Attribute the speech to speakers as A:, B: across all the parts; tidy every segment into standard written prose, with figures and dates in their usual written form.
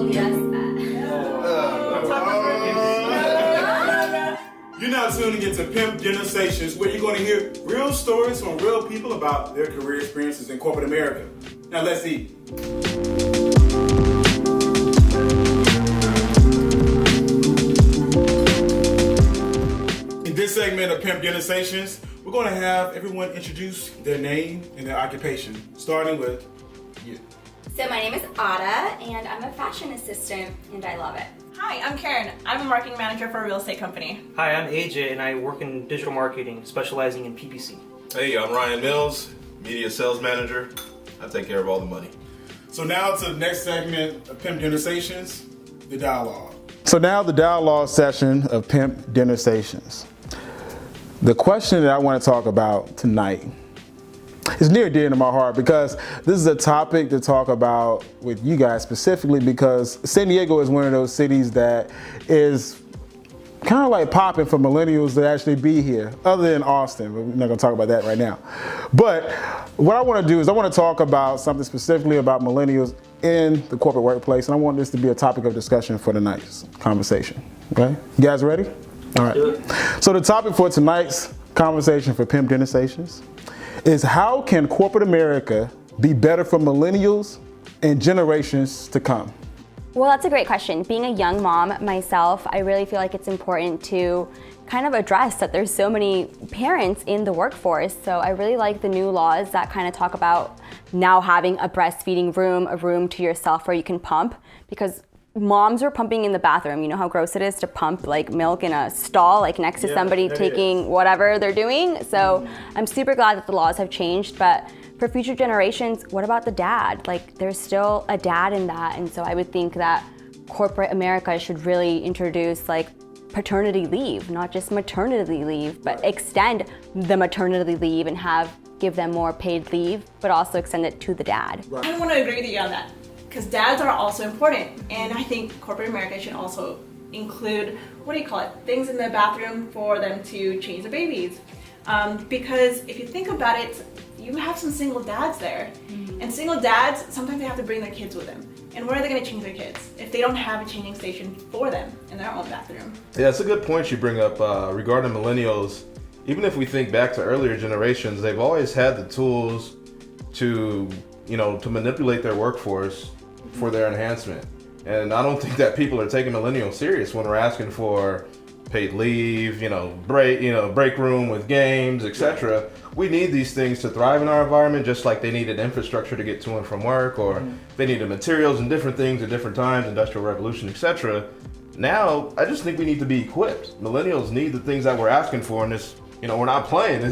A: He does that.
B: You're now tuning into Pimp Dinnersations, where you're going to hear real stories from real people about their career experiences in corporate America. Now let's eat. In this segment of Pimp Dinnersations, we're going to have everyone introduce their name and their occupation, starting with you.
A: So my name is Ada, and I'm a fashion assistant, and I love it.
C: Hi, I'm Karen. I'm a marketing manager for a real estate company.
D: Hi, I'm AJ, and I work in digital marketing, specializing in PPC.
E: Hey, I'm Ryan Mills, media sales manager. I take care of all the money.
B: So now to the next segment of Pimp Dinnersations, the dialogue. So now the dialogue session of Pimp Dinnersations. The question that I want to talk about tonight is near and dear to my heart because this is a topic to talk about with you guys specifically because San Diego is one of those cities that is kind of like popping for millennials to actually be here, other than Austin, but we're not going to talk about that right now. But what I want to do is I want to talk about something specifically about millennials in the corporate workplace, and I want this to be a topic of discussion for tonight's conversation. Okay? You guys ready? All right. So the topic for tonight's conversation for Pimp Dinnersations is how can corporate America be better for millennials and generations to come?
F: Well, that's a great question. Being a young mom myself, I really feel like it's important to kind of address that there's so many parents in the workforce. So I really like the new laws that kind of talk about now having a breastfeeding room, a room to yourself where you can pump, because moms are pumping in the bathroom. You know how gross it is to pump like milk in a stall, like next to somebody taking whatever they're doing. So I'm super glad that the laws have changed, but for future generations, what about the dad? Like there's still a dad in that. And so I would think that corporate America should really introduce like paternity leave, not just maternity leave, but extend the maternity leave and give them more paid leave, but also extend it to the dad.
C: I want to agree with you on that because dads are also important. And I think corporate America should also include, things in the bathroom for them to change the babies. Because if you think about it, you have some single dads there. And single dads, sometimes they have to bring their kids with them. And where are they going to change their kids if they don't have a changing station for them in their own bathroom?
E: Yeah, it's a good point you bring up regarding millennials. Even if we think back to earlier generations, they've always had the tools to manipulate their workforce for their enhancement. And I don't think that people are taking millennials serious when we're asking for paid leave, break room with games, etc. We need these things to thrive in our environment, just like they needed infrastructure to get to and from work, or they needed materials and different things at different times, industrial revolution, etc. Now, I just think we need to be equipped. Millennials need the things that we're asking for, and this, we're not playing.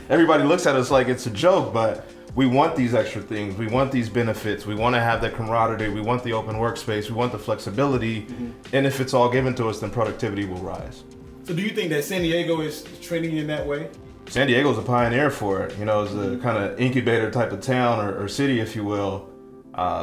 E: Everybody looks at us like it's a joke, but we want these extra things. We want these benefits. We want to have the camaraderie. We want the open workspace. We want the flexibility. And if it's all given to us, then productivity will rise.
B: So do you think that San Diego is trending in that way?
E: San Diego's a pioneer for it. It's a kind of incubator type of town or city, if you will.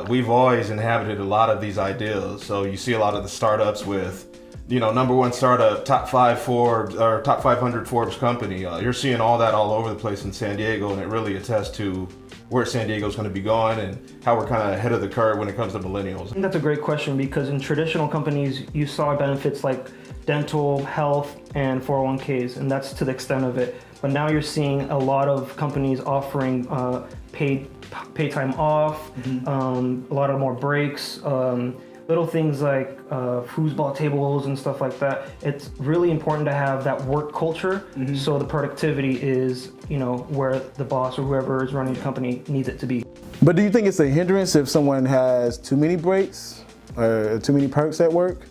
E: We've always inhabited a lot of these ideals. So you see a lot of the startups with, number one startup, top 500 Forbes company. You're seeing all that all over the place in San Diego, and it really attests to where San Diego's going to be going and how we're kind of ahead of the curve when it comes to millennials.
D: I think that's a great question because in traditional companies, you saw benefits like dental, health, and 401ks, and that's to the extent of it. But now you're seeing a lot of companies offering paid time off, a lot of more breaks, little things like foosball tables and stuff like that. It's really important to have that work culture so the productivity is, where the boss or whoever is running the company needs it to be.
B: But do you think it's a hindrance if someone has too many breaks or too many perks at work?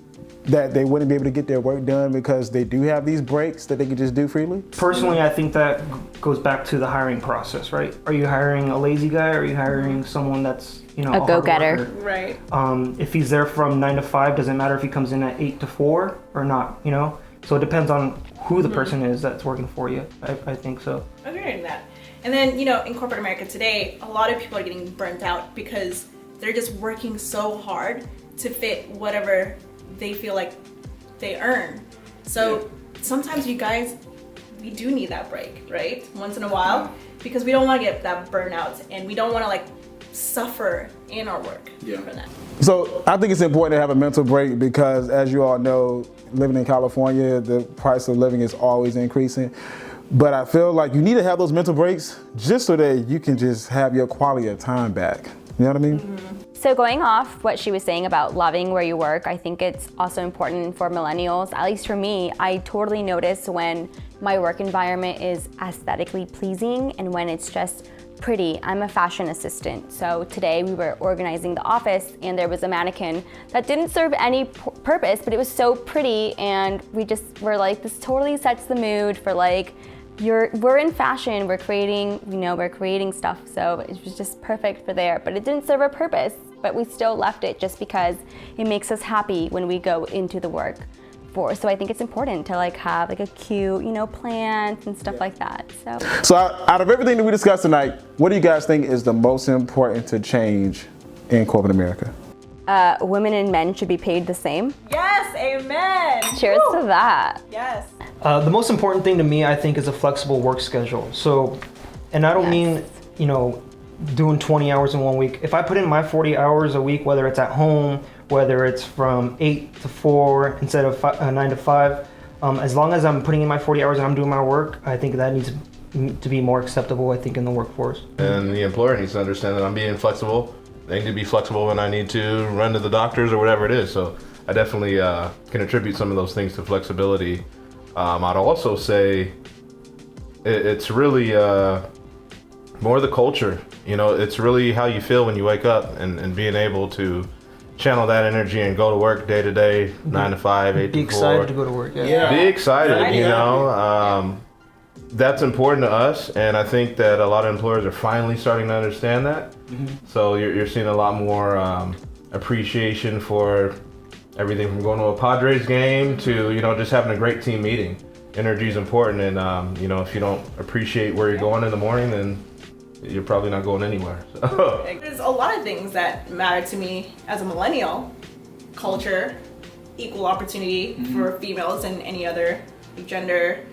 B: That they wouldn't be able to get their work done because they do have these breaks that they can just do freely?
D: Personally, I think that goes back to the hiring process, right? Are you hiring a lazy guy or are you hiring someone that's, a
F: go-getter?
C: Right.
D: If he's there from 9 to 5, doesn't matter if he comes in at 8 to 4 or not, So it depends on who the person is that's working for you. I think so.
C: I agree with that. And then, in corporate America today, a lot of people are getting burnt out because they're just working so hard to fit whatever they feel like they earn. So sometimes you guys, we do need that break, right? Once in a while, because we don't want to get that burnout and we don't want to suffer in our work
B: Yeah.
C: for that.
B: So I think it's important to have a mental break because, as you all know, living in California, the price of living is always increasing. But I feel like you need to have those mental breaks just so that you can just have your quality of time back. You know what I mean?
F: So going off what she was saying about loving where you work, I think it's also important for millennials, at least for me, I totally notice when my work environment is aesthetically pleasing and when it's just pretty. I'm a fashion assistant, so today we were organizing the office and there was a mannequin that didn't serve any purpose, but it was so pretty, and we just were like, this totally sets the mood for like, we're in fashion, we're creating stuff, so it was just perfect for there, but it didn't serve a purpose, but we still left it just because it makes us happy when we go into the work. So I think it's important to like have like a cute, plant and stuff like that.
B: So out of everything that we discussed tonight, what do you guys think is the most important to change in corporate America?
F: Women and men should be paid the same.
C: Yes, amen.
F: Cheers to that.
C: Yes.
D: The most important thing to me, I think, is a flexible work schedule. So, and I don't mean, doing 20 hours in 1 week. If I put in my 40 hours a week, whether it's at home, whether it's from 8 to 4 instead of 9 to 5, as long as I'm putting in my 40 hours and I'm doing my work, I think that needs to be more acceptable, I think, in the workforce.
E: And the employer needs to understand that I'm being flexible. They need to be flexible when I need to run to the doctors or whatever it is. So I definitely can attribute some of those things to flexibility. I'd also say it's really more the culture. It's really how you feel when you wake up and being able to channel that energy and go to work day to day, 9 to 5, 8 to 4.
D: Be excited to go to work. Yeah.
E: Be excited,
C: Yeah.
E: That's important to us, and I think that a lot of employers are finally starting to understand that. So you're seeing a lot more appreciation for everything from going to a Padres game to just having a great team meeting. Energy is important, and if you don't appreciate where you're going in the morning, then you're probably not going anywhere. So.
C: There's a lot of things that matter to me as a millennial. Culture, equal opportunity for females and any other gender.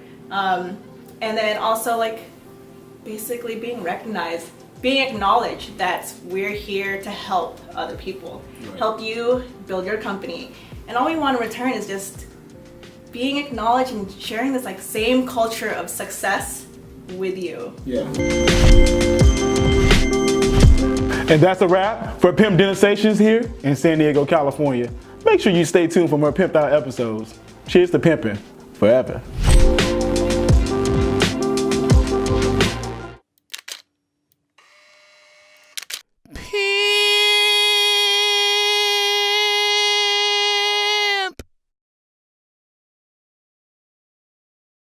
C: And then also basically being recognized, being acknowledged that we're here to help other people, help you build your company. And all we want in return is just being acknowledged and sharing this same culture of success with you.
B: Yeah. And that's a wrap for Pimp Dinnersations here in San Diego, California. Make sure you stay tuned for more pimped out episodes. Cheers to pimping forever.